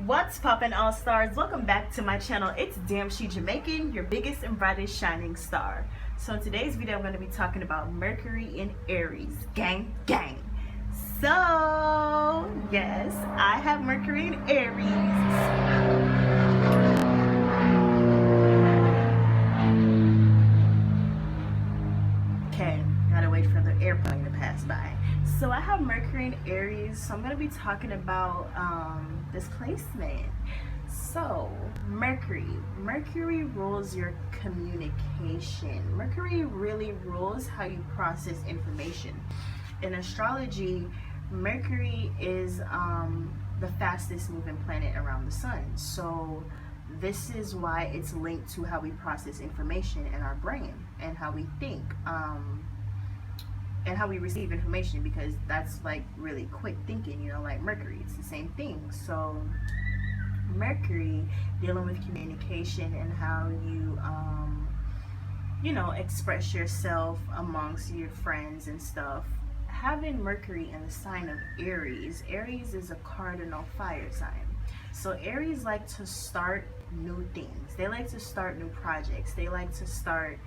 What's poppin', all stars? Welcome back to my channel. It's Damn She Jamaican, your biggest and brightest shining star. So in today's video, I'm going to be talking about Mercury in Aries. Gang, gang. So, yes, I have Mercury in Aries. Okay, gotta wait for the airplane to pass by. So I have Mercury in Aries, so I'm going to be talking about this placement. So Mercury rules your communication. Mercury really rules how you process information. In astrology, Mercury is the fastest moving planet around the sun. So this is why it's linked to how we process information in our brain and how we think. And how we receive information, because that's like really quick thinking, you know, like Mercury, it's the same thing. So Mercury dealing with communication and how you know, express yourself amongst your friends and stuff. Having Mercury in the sign of Aries is a cardinal fire sign. So Aries like to start new things. They like to start new projects. They like to start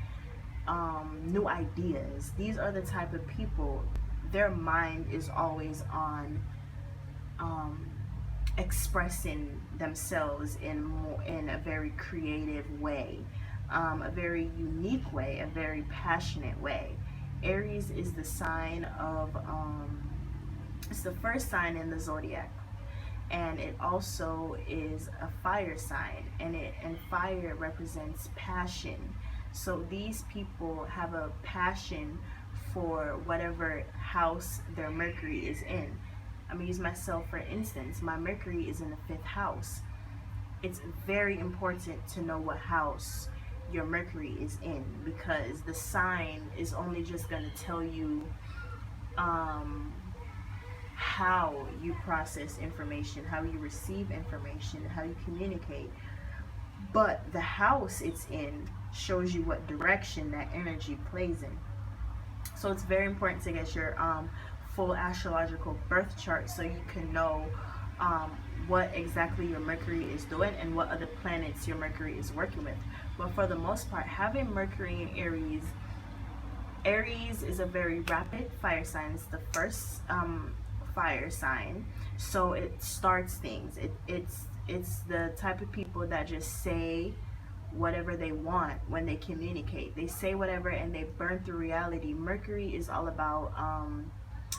new ideas. These are the type of people, their mind is always on expressing themselves in a very creative way, a very unique way, a very passionate way. Aries is the sign of it's the first sign in the zodiac, and it also is a fire sign, and fire represents passion. So these people have a passion for whatever house their Mercury is in. I'm gonna use myself for instance. My Mercury is in the 5th house. It's very important to know what house your Mercury is in, because the sign is only just gonna tell you how you process information, how you receive information, how you communicate. But the house it's in shows you what direction that energy plays in. So it's very important to get your full astrological birth chart, so you can know what exactly your Mercury is doing and what other planets your Mercury is working with. But for the most part, having Mercury in Aries is a very rapid fire sign. It's the first fire sign, so it starts things. It's the type of people that just say whatever they want when they communicate. They say whatever and they burn through reality. Mercury is all about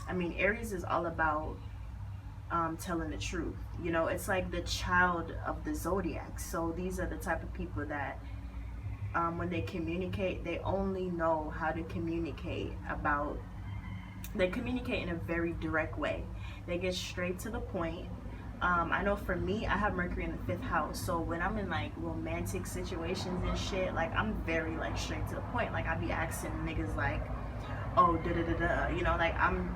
Aries is all about telling the truth. You know, it's like the child of the zodiac. So these are the type of people that when they communicate, they only know how to communicate about, they communicate in a very direct way. They get straight to the point. I know for me, I have Mercury in the 5th house, so when I'm in like romantic situations and shit, like I'm very like straight to the point. Like I be asking niggas like, oh, da da da da, you know, like I'm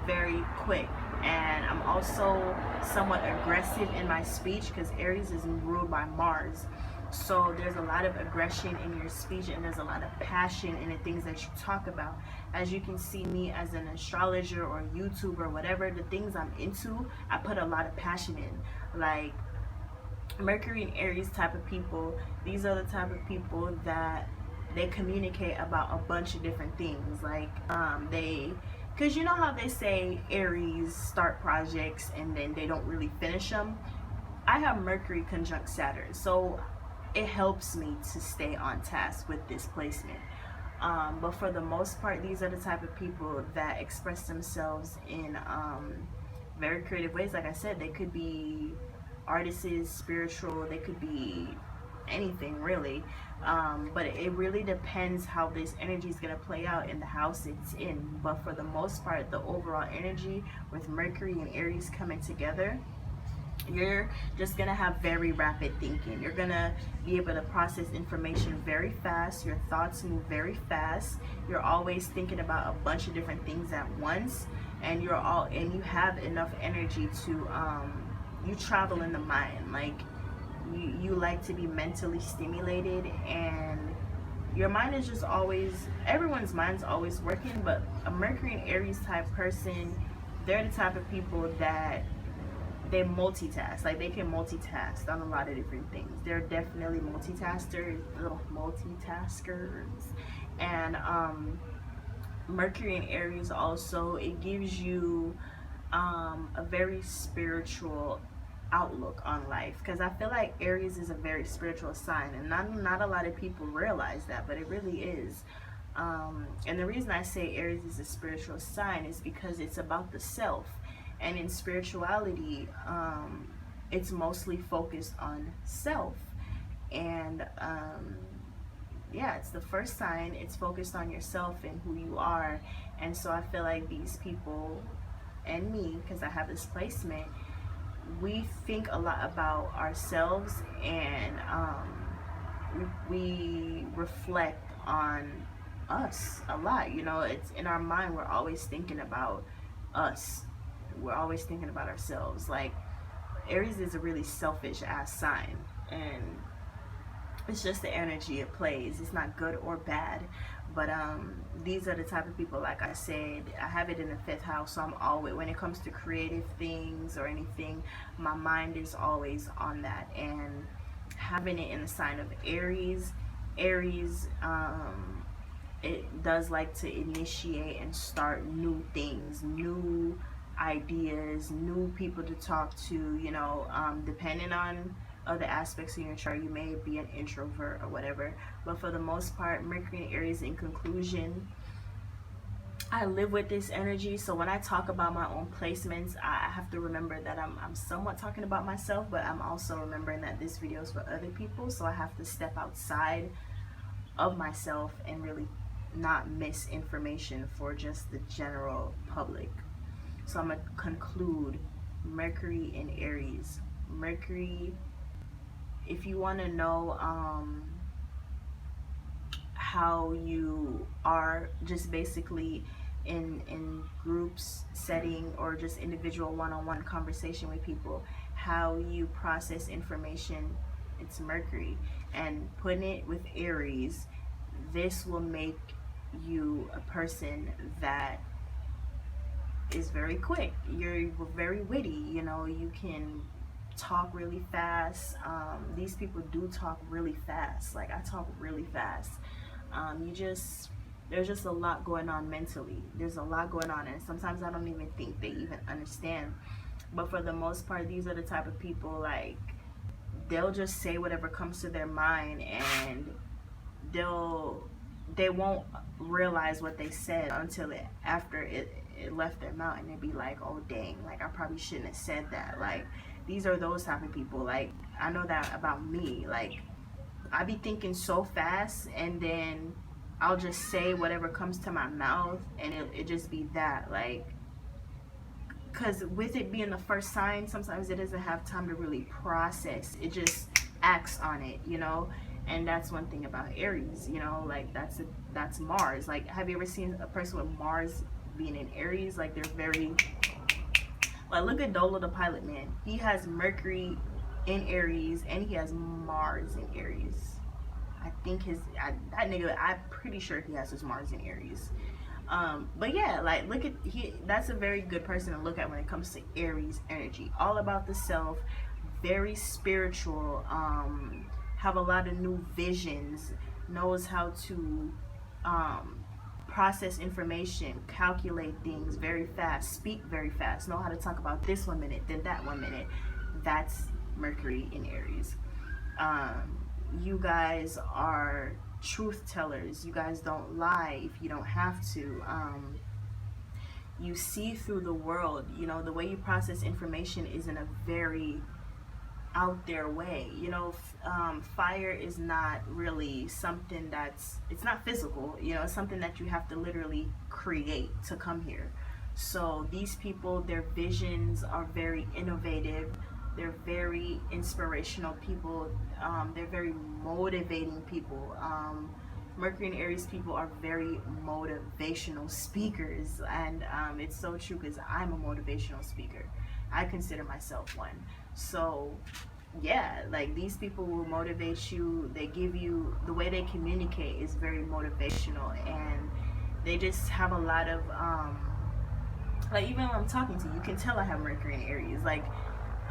very quick. And I'm also somewhat aggressive in my speech, because Aries is ruled by Mars. So there's a lot of aggression in your speech, and there's a lot of passion in the things that you talk about. As you can see me as an astrologer or YouTuber, whatever the things I'm into, I put a lot of passion in. Like Mercury and Aries type of people, these are the type of people that they communicate about a bunch of different things. Like because you know how they say Aries start projects and then they don't really finish them. I have Mercury conjunct Saturn, so it helps me to stay on task with this placement. But for the most part, these are the type of people that express themselves in very creative ways. Like I said, they could be artists, spiritual, they could be anything really. But it really depends how this energy is going to play out in the house it's in. But for the most part, the overall energy with Mercury and Aries coming together, you're just gonna have very rapid thinking. You're gonna be able to process information very fast. Your thoughts move very fast. You're always thinking about a bunch of different things at once, and you have enough energy to you travel in the mind. Like you like to be mentally stimulated, and your mind is just always, everyone's mind's always working. But a Mercury and Aries type person, they're the type of people that they multitask. Like, they can multitask on a lot of different things. They're definitely multitaskers. And Mercury in Aries also, it gives you a very spiritual outlook on life, because I feel like Aries is a very spiritual sign, and not a lot of people realize that, but it really is. And the reason I say Aries is a spiritual sign is because it's about the self, and in spirituality, it's mostly focused on self. And yeah, it's the first sign. It's focused on yourself and who you are. And so I feel like these people and me, because I have this placement, we think a lot about ourselves, and we reflect on us a lot. You know, it's in our mind, we're always thinking about us. We're always thinking about ourselves. Like, Aries is a really selfish ass sign, and it's just the energy it plays. It's not good or bad, but these are the type of people, like I said, I have it in the 5th house, so I'm always, when it comes to creative things or anything, my mind is always on that. And having it in the sign of Aries, it does like to initiate and start new things, new ideas, new people to talk to, you know, depending on other aspects of your chart. You may be an introvert or whatever, but for the most part, Mercury in Aries, in conclusion, I live with this energy. So when I talk about my own placements, I have to remember that I'm somewhat talking about myself, but I'm also remembering that this video is for other people. So I have to step outside of myself and really not miss information for just the general public. So I'm gonna conclude Mercury in Aries. Mercury, if you want to know how you are just basically in groups setting, or just individual one-on-one conversation with people, how you process information, it's Mercury. And putting it with Aries, this will make you a person that is very quick. You're very witty, you know, you can talk really fast. These people do talk really fast. Like, I talk really fast. There's just a lot going on mentally. There's a lot going on, and sometimes I don't even think they even understand. But for the most part, these are the type of people, like, they'll just say whatever comes to their mind, and they won't realize what they said until after it left their mouth, and they'd be like, oh dang, like, I probably shouldn't have said that. Like, these are those type of people. Like, I know that about me. Like, I be thinking so fast, and then I'll just say whatever comes to my mouth, and it just be that. Like, because with it being the first sign, sometimes it doesn't have time to really process. It just acts on it, you know. And that's one thing about Aries, you know, like, that's Mars. Like, have you ever seen a person with Mars being in Aries? Like, they're very, like, look at Dolo the Pilot Man. He has Mercury in Aries, and he has Mars in Aries. I think that nigga, I'm pretty sure he has his Mars in Aries. But yeah, like, look at, that's a very good person to look at when it comes to Aries energy. All about the self, very spiritual, have a lot of new visions, knows how to process information, calculate things very fast, speak very fast, know how to talk about this 1 minute, then that 1 minute. That's Mercury in Aries. You guys are truth tellers. You guys don't lie if you don't have to. You see through the world. You know, the way you process information is in a very out there way. You know, fire is not really something it's not physical, you know. It's something that you have to literally create to come here. So these people, their visions are very innovative. They're very inspirational people. They're very motivating people. Mercury and Aries people are very motivational speakers, and it's so true, because I'm a motivational speaker. I consider myself one. So yeah, like, these people will motivate you. They give you, the way they communicate is very motivational, and they just have a lot of like, even when I'm talking to you, you can tell I have Mercury in Aries. Like,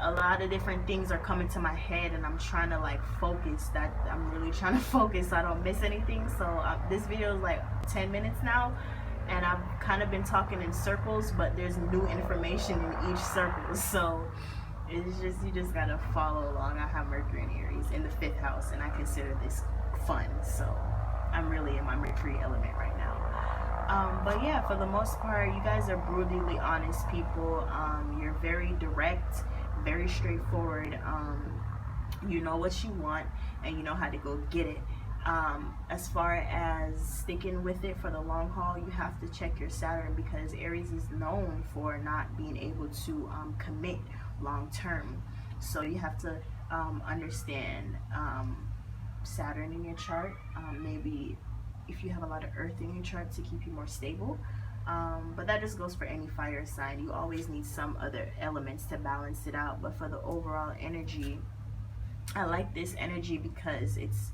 a lot of different things are coming to my head, and I'm trying to like focus. That I'm really trying to focus so I don't miss anything. So this video is like 10 minutes now, and I've kind of been talking in circles, but there's new information in each circle. So it's just, you just gotta follow along. I have Mercury in Aries in the 5th house, and I consider this fun. So I'm really in my Mercury element right now. But yeah, for the most part, you guys are brutally honest people. You're very direct, very straightforward. You know what you want, and you know how to go get it. As far as sticking with it for the long haul, you have to check your Saturn, because Aries is known for not being able to commit long term. So you have to understand Saturn in your chart. Maybe if you have a lot of earth in your chart, to keep you more stable. But that just goes for any fire sign. You always need some other elements to balance it out. But for the overall energy, I like this energy because it's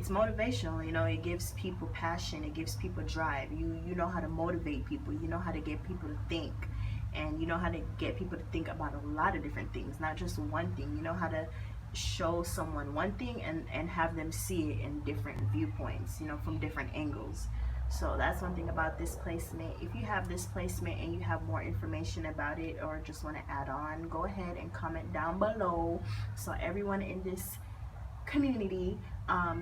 motivational. You know, it gives people passion, it gives people drive. You know how to motivate people, you know how to get people to think, and you know how to get people to think about a lot of different things, not just one thing. You know how to show someone one thing and have them see it in different viewpoints, you know, from different angles. So that's one thing about this placement. If you have this placement and you have more information about it, or just want to add on, go ahead and comment down below, so everyone in this community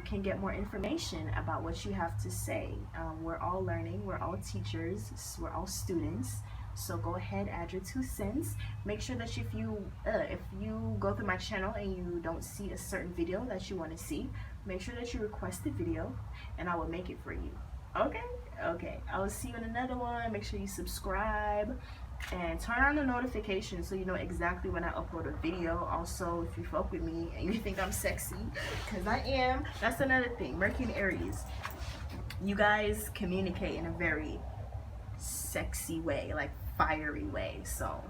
can get more information about what you have to say. We're all learning, we're all teachers, we're all students. So go ahead, add your 2 cents. Make sure that if you go through my channel and you don't see a certain video that you want to see, make sure that you request the video, and I will make it for you. Okay, I will see you in another one. Make sure you subscribe and turn on the notifications so you know exactly when I upload a video. Also, if you fuck with me and you think I'm sexy, because I am, that's another thing. Mercury in Aries, you guys communicate in a very sexy way, like fiery way. So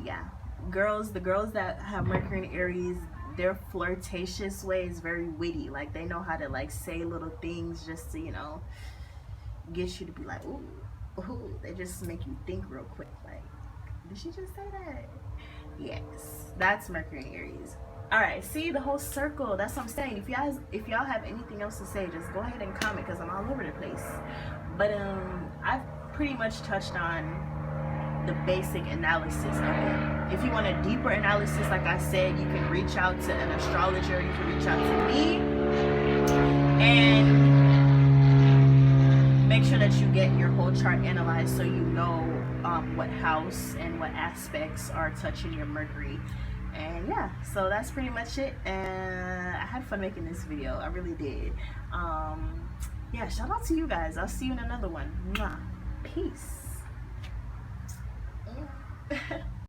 yeah, the girls that have Mercury in Aries, their flirtatious way is very witty. Like, they know how to like say little things just to, you know, get you to be like, ooh, ooh. They just make you think real quick, like, did she just say that? Yes, that's Mercury in Aries. All right, see, the whole circle. That's what I'm saying. If y'all have anything else to say, just go ahead and comment, because I'm all over the place. But I've pretty much touched on the basic analysis of it. If you want a deeper analysis, like I said, you can reach out to an astrologer, you can reach out to me, and make sure that you get your whole chart analyzed so you know what house and what aspects are touching your Mercury. And yeah, so that's pretty much it, and I had fun making this video. I really did. Yeah, shout out to you guys. I'll see you in another one. Mwah. Peace.